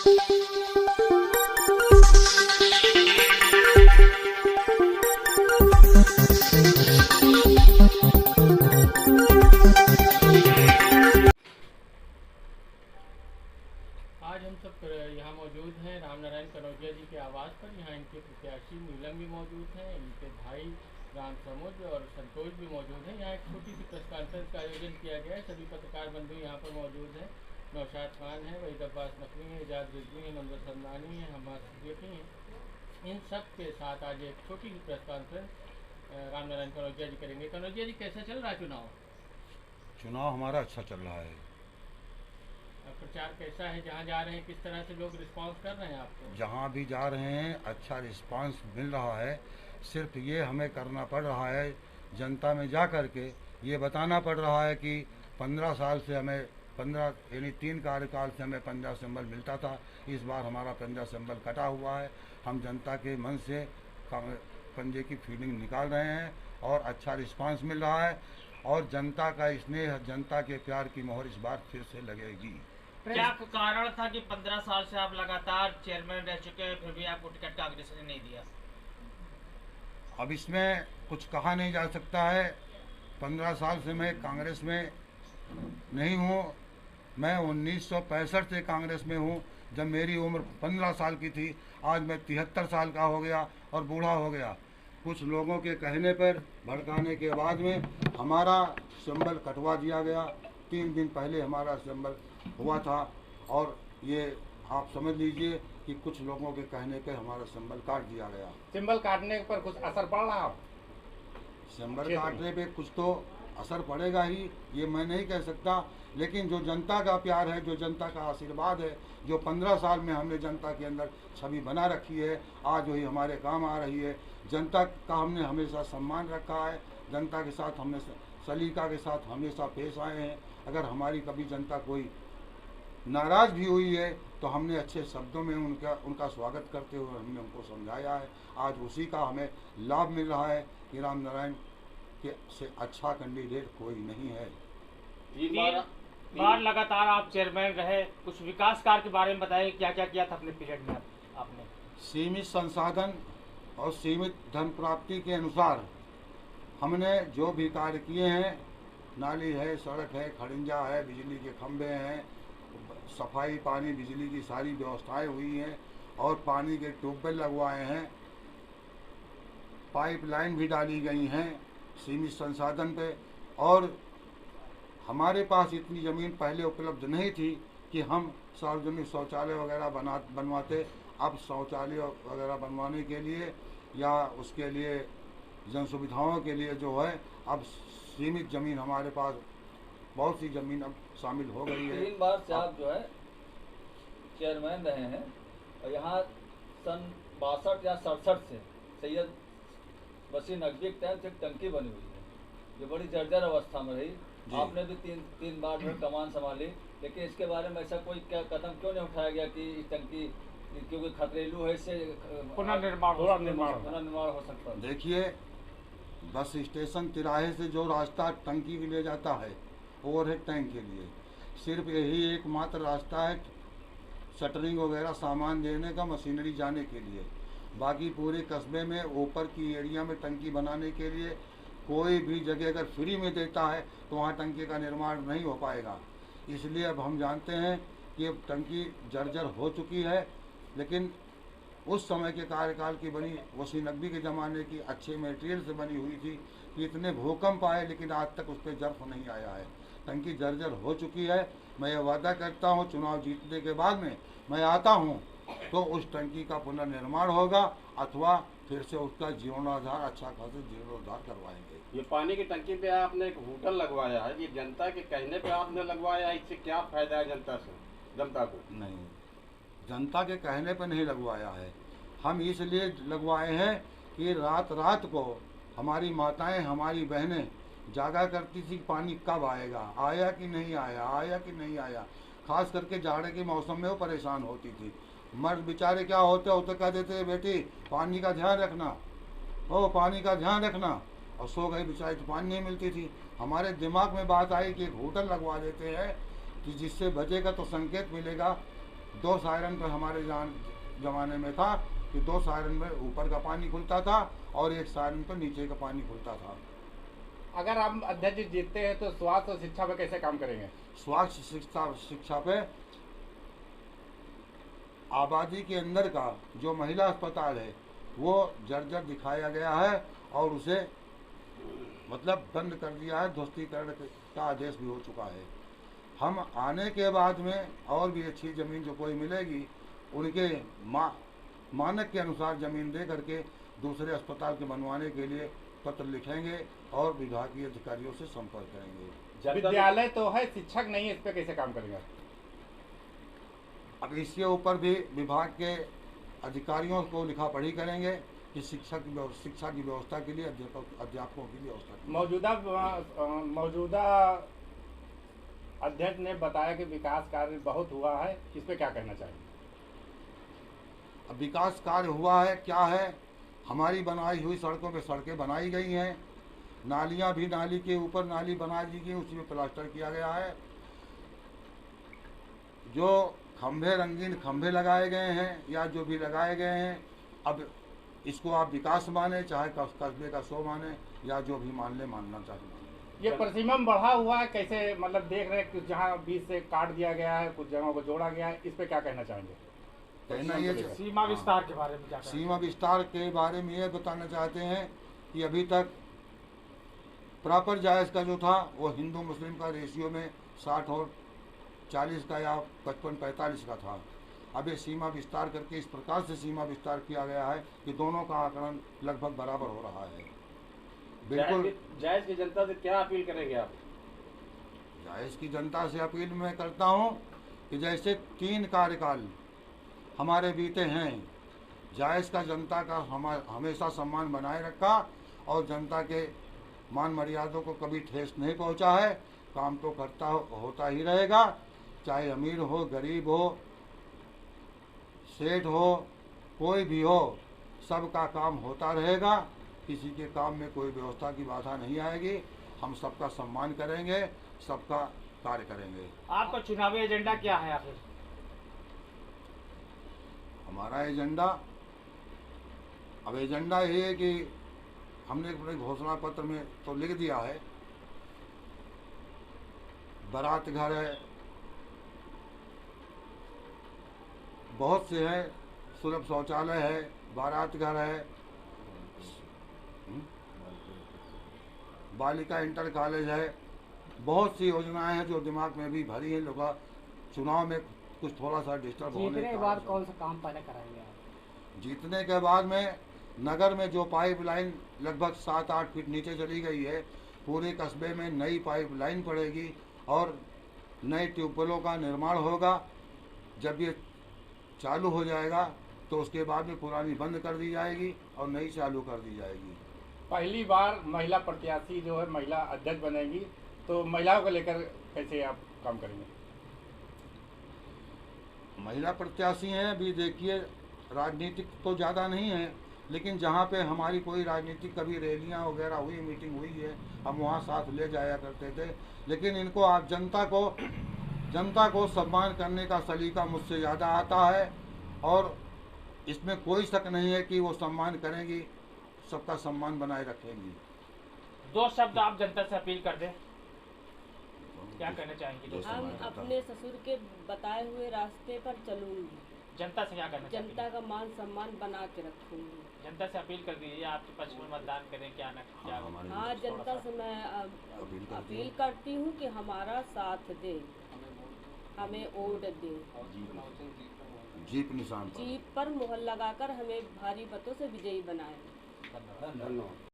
आज हम सब यहाँ मौजूद हैं रामनारायण कनौजिया जी के आवास पर। यहाँ इनके प्रत्याशी नीलम भी मौजूद हैं, इनके भाई राम समुद्र और संतोष भी मौजूद हैं। यहाँ एक छोटी सी प्रेस कॉन्फ्रेंस का आयोजन किया गया है। सभी पत्रकार बंधु यहाँ पर मौजूद हैं। नौशाद खान है, वहीद अब्बास नकवी है, एजाज रिजवी है, मंजर सरनानी है, हमाद सिद्दीकी हैं। इन सब के साथ आज एक छोटी सी प्रेस कॉन्फ्रेंस रामनारायण कनौजिया जी करेंगे। कनौजिया जी, कैसा चल रहा है चुनाव? चुनाव हमारा अच्छा चल रहा है। प्रचार कैसा है? जहाँ जा रहे हैं किस तरह से लोग रिस्पांस कर रहे हैं आपको? जहाँ भी जा रहे हैं अच्छा रिस्पांस मिल रहा है। सिर्फ ये हमें करना पड़ रहा है, जनता में जा कर के ये बताना पड़ रहा है कि 15 साल से हमें 15 यानी 3 कार्यकाल से हमें पंजा सिंबल मिलता था। इस बार हमारा पंजा सिंबल कटा हुआ है। हम जनता के मन से पंजे की फीलिंग निकाल रहे हैं और अच्छा रिस्पांस मिल रहा है और जनता का स्नेह, जनता के प्यार की मोहर इस बार फिर से लगेगी। क्या कारण था कि 15 साल से आप लगातार चेयरमैन रह चुके हैं, फिर भी आपको टिकट कांग्रेस ने नहीं दिया? अब इसमें कुछ कहा नहीं जा सकता है। 15 साल से मैं कांग्रेस में नहीं हूँ। मैं 1965 से कांग्रेस में हूँ, जब मेरी उम्र 15 साल की थी। आज मैं 73 साल का हो गया और बूढ़ा हो गया। कुछ लोगों के कहने पर, भड़काने के बाद में हमारा सिंबल कटवा दिया गया। 3 दिन पहले हमारा सिंबल हुआ था और ये आप समझ लीजिए कि कुछ लोगों के कहने पे हमारा सिंबल काट दिया गया। सिंबल काटने पर कुछ असर पड़ रहा है? सिंबल काटने पे कुछ तो असर पड़ेगा ही, ये मैं नहीं कह सकता। लेकिन जो जनता का प्यार है, जो जनता का आशीर्वाद है, जो 15 साल में हमने जनता के अंदर छवि बना रखी है, आज वही हमारे काम आ रही है। जनता का हमने हमेशा सम्मान रखा है। जनता के साथ हमने सलीका के साथ हमेशा पेश आए हैं। अगर हमारी कभी जनता कोई नाराज़ भी हुई है तो हमने अच्छे शब्दों में उनका स्वागत करते हुए हमने उनको समझाया है। आज उसी का हमें लाभ मिल रहा है कि रामनारायण के से अच्छा कैंडिडेट कोई नहीं है। 3 बार लगातार आप चेयरमैन रहे, कुछ विकास कार्य के बारे में बताइए, क्या क्या किया था अपने पीरियड में आपने? सीमित संसाधन और सीमित धन प्राप्ति के अनुसार हमने जो भी कार्य किए हैं, नाली है, सड़क है, खड़ंजा है, बिजली के खंभे हैं, सफाई, पानी, बिजली की सारी व्यवस्थाएं हुई हैं और पानी के ट्यूबवेल लगवाए हैं, पाइपलाइन भी डाली गई हैं सीमित संसाधन पे। और हमारे पास इतनी ज़मीन पहले उपलब्ध नहीं थी कि हम सार्वजनिक शौचालय वगैरह बनवाते। अब शौचालय वगैरह बनवाने के लिए या उसके लिए जन सुविधाओं के लिए जो है, अब सीमित ज़मीन हमारे पास, बहुत सी ज़मीन अब शामिल हो गई है। 3 बार से आप जो है चेयरमैन रहे हैं और यहाँ सन 62 या 67 से सैयद बशीर नकवी के टाइम से एक टंकी बनी हुई है जो बड़ी जर्जर अवस्था में रही। आपने भी तीन बार जो है कमान संभाली, लेकिन इसके बारे में ऐसा कोई क्या कदम क्यों नहीं उठाया गया कि टंकी, क्योंकि खतरेलू है, इससे पुनर्निर्माण हो सकता है? देखिए, बस स्टेशन तिराहे से जो रास्ता टंकी के लिए जाता है, ओवरहेड टैंक के लिए, सिर्फ यही एकमात्र रास्ता है शटरिंग वगैरह सामान देने का, मशीनरी जाने के लिए। बाकी पूरे कस्बे में ऊपर की एरिया में टंकी बनाने के लिए कोई भी जगह अगर फ्री में देता है तो वहाँ टंकी का निर्माण नहीं हो पाएगा। इसलिए अब हम जानते हैं कि अब टंकी जर्जर हो चुकी है, लेकिन उस समय के कार्यकाल की बनी, वसीम नकवी के ज़माने की अच्छे मटेरियल से बनी हुई थी कि इतने भूकंप आए लेकिन आज तक उस पर जर्फ नहीं आया है। टंकी जर्जर हो चुकी है। मैं ये वादा करता हूँ, चुनाव जीतने के बाद में मैं आता हूँ तो उस टंकी का पुनर्निर्माण होगा अथवा फिर से उसका जीर्णोद्धार, अच्छा खासा जीर्णोद्धार करवाएंगे। ये पानी की टंकी पे आपने एक होटल लगवाया है, ये जनता के कहने पे आपने लगवाया है, इससे क्या फायदा है जनता को? नहीं, जनता के कहने पर नहीं लगवाया है। हम इसलिए लगवाए हैं कि रात रात को हमारी माताएं, हमारी बहनें जागा करती थी पानी कब आएगा, आया कि नहीं आया, आया कि नहीं आया। खास करके जाड़े के मौसम में वो परेशान होती थी। मर्द बेचारे क्या होते कह देते, बेटी पानी का ध्यान रखना, ओ पानी का ध्यान रखना, और सो गई बेचारी, तो पानी नहीं मिलती थी। हमारे दिमाग में बात आई कि एक होटल लगवा देते हैं कि जिससे बचेगा तो संकेत मिलेगा 2 सायरन पर हमारे जमाने में था कि 2 सायरन में ऊपर का पानी खुलता था और 1 सायरन पर नीचे का पानी खुलता था। अगर हम अध्यक्ष जी जीतते हैं तो स्वास्थ्य और शिक्षा पे कैसे काम करेंगे? स्वास्थ्य शिक्षा पे आबादी के अंदर का जो महिला अस्पताल है वो जर्जर दिखाया गया है और उसे मतलब बंद कर दिया है, ध्वस्तीकरण का आदेश भी हो चुका है। हम आने के बाद में और भी अच्छी ज़मीन जो कोई मिलेगी उनके मानक के अनुसार ज़मीन दे करके दूसरे अस्पताल के बनवाने के लिए पत्र लिखेंगे और विभागीय अधिकारियों से संपर्क करेंगे। विद्यालय तो है, शिक्षक नहीं है, इस पे कैसे काम करेंगे? अब इसके ऊपर भी विभाग के अधिकारियों को लिखा पढ़ी करेंगे कि शिक्षा की व्यवस्था के लिए अध्यापकों की व्यवस्था की मौजूदा अध्यक्ष ने बताया कि विकास कार्य बहुत हुआ है, इस पे क्या कहना चाहिए? अब विकास कार्य हुआ है क्या है, हमारी बनाई हुई सड़कों पे सड़कें बनाई गई हैं, नालियां भी, नाली के ऊपर नाली बना दी गई, उसी में प्लास्टर किया गया है। जो खंभे, रंगीन खंभे लगाए गए हैं या जो भी लगाए गए हैं, अब इसको आप विकास माने चाहे कस्बे का शो माने या जो भी मानना चाहिए। ये परिसीमन बढ़ा हुआ है, कैसे मतलब देख रहे हैं कि जहाँ बीच से काट दिया गया है, कुछ जगहों को जोड़ा गया है, इस पे क्या कहना चाहेंगे? कहना ये सीमा विस्तार के बारे में क्या कहना? सीमा विस्तार के बारे में ये बताना चाहते हैं कि अभी तक प्रॉपर जायज़ का जो था वो हिंदू मुस्लिम का रेशियो में 60 और 40 का या 55-45 का था। अब ये सीमा विस्तार करके इस प्रकार से सीमा विस्तार किया गया है कि दोनों का आकलन लगभग बराबर हो रहा है। बिल्कुल जायज की जनता से क्या अपील करेंगे आप? जायज़ की जनता से अपील मैं करता हूँ कि जैसे 3 कार्यकाल हमारे बीते हैं, जायज़ का जनता का हमेशा सम्मान बनाए रखा और जनता के मान मर्यादों को कभी ठेस नहीं पहुंचा है। काम तो होता ही रहेगा, चाहे अमीर हो, गरीब हो, सेठ हो, कोई भी हो, सबका काम होता रहेगा। किसी के काम में कोई व्यवस्था की बाधा नहीं आएगी। हम सबका सम्मान करेंगे, सबका कार्य करेंगे। आपका चुनावी एजेंडा क्या है आखिर? हमारा एजेंडा, अब एजेंडा ये है कि हमने अपने घोषणा पत्र में तो लिख दिया है, बारात घर है, बहुत से हैं, सुलभ शौचालय है, बारात घर है, बालिका इंटर कॉलेज है, बहुत सी योजनाएं हैं जो दिमाग में भी भरी हैं। लोग चुनाव में कुछ थोड़ा सा डिस्टर्ब होने जीतने के बाद कौन सा काम पहले कराएंगे आप? जीतने के बाद में नगर में जो पाइपलाइन लगभग 7-8 फीट नीचे चली गई है, पूरे कस्बे में नई पाइपलाइन पड़ेगी और नए ट्यूबवेलों का निर्माण होगा। जब ये चालू हो जाएगा तो उसके बाद में पुरानी बंद कर दी जाएगी और नई चालू कर दी जाएगी। पहली बार महिला प्रत्याशी जो है महिला अध्यक्ष बनेगी, तो महिलाओं को लेकर कैसे आप काम करेंगे? महिला प्रत्याशी हैं, अभी देखिए राजनीतिक तो ज़्यादा नहीं है, लेकिन जहाँ पे हमारी कोई राजनीतिक कभी रैलियाँ वगैरह हुई, मीटिंग हुई है, हम वहाँ साथ ले जाया करते थे। लेकिन इनको आप जनता को सम्मान करने का सलीका मुझसे ज़्यादा आता है और इसमें कोई शक नहीं है कि वो सम्मान करेंगी, सबका सम्मान बनाए रखेंगी। 2 शब्द आप जनता से अपील कर दें, क्या कहना चाहेंगे? हम अपने ससुर के बताए हुए रास्ते पर चलूंगी, जनता से क्या करना चाहेंगे? जनता का मान सम्मान बना के रखूंगी। जनता से अपील कर दीजिए, आपके पक्ष में मतदान करें, क्या ना क्या? हाँ, जनता से मैं अपील करती हूँ कि हमारा साथ दे, हमें वोट दे, जीप निशान जीप पर मुहर लगाकर हमें भारी मतों से विजयी बनाए। धन्यवाद।